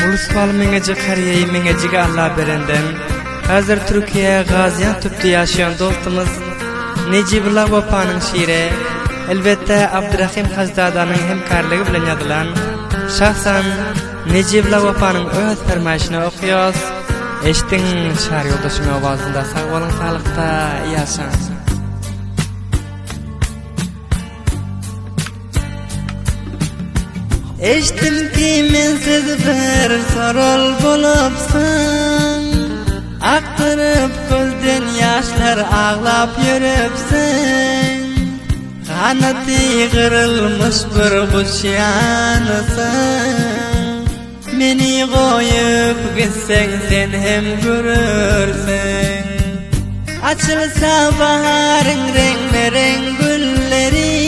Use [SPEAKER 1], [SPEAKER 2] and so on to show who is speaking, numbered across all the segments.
[SPEAKER 1] Ulusal meňeje kariýeyi meňejige Allah berenden. Hazır Türkiýe Gaziantep'de ýaşaýan dostumuz Nejibullah Wapanyň şiiri, elbetde Abdurrahim Hazdadanyň hemkarlygy bilen ýazylan. Şahsan Nejibullah Wapanyň öz fermaýşyny okuyýas. Eştiň şair ýoldaşyň awazynda sag bolan, salykda ýaşaň. Eştim ki mensiz bir sorol bolupsın, aktırıp gözden yaşlar ağlap yürüpsün. Kanaty kırılmış bir kuş yanısın, meni koyup gitsen sen hem görürsün. Açılsa baharın renk gülleri,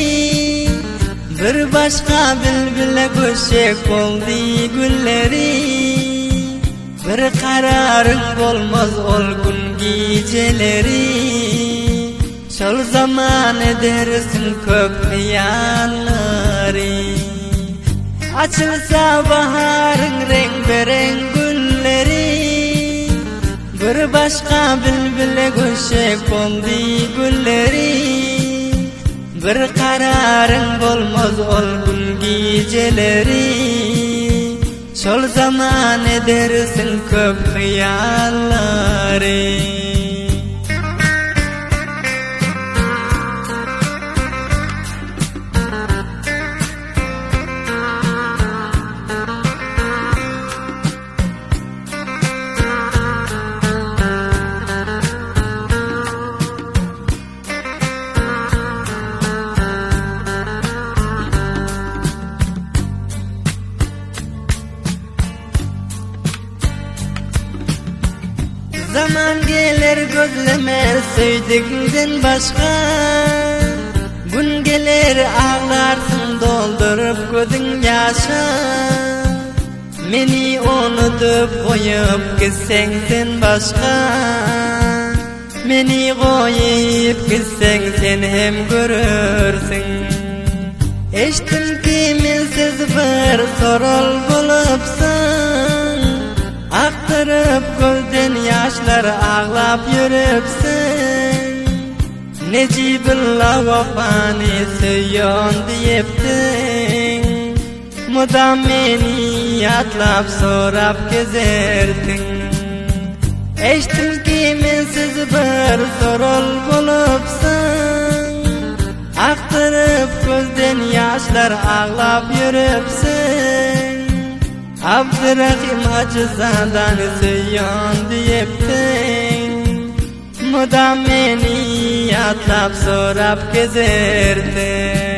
[SPEAKER 1] bir başka bülbüle köşek boldy gülleri. Bir kararın bolmaz ol gün geceleri, şol zaman edersin köp hıyallary. Açılsa baharın renk gülleri, bir başka bülbüle köşek boldy gülleri. Bir kararın bolmaz ol gün geceleri, şol zaman edersin köp hıyallary. Zaman gelir gözleme söydükden başka, gün gelir ağlarsın doldurup gözün yaşa. Meni unutup koyup gitsen sen başka, meni koyup gitsen sen hem görürsün. Eştim ki mensiz bir sorol bolupsın, aktırıp gözden yaşlar ağlap yürüpsün. Nejibullah Wapany söýýän diýipdiň, mudam meni ýatlap sorap gezerdiň. Eştim ki mensiz bir sorol bolupsyn, aktırıp gözden yaşlar ağlap yürüpsün. Abdurrahim Hazdadany söýýän diýipdiň, mudam meni ýatlap sorap gezerdiň.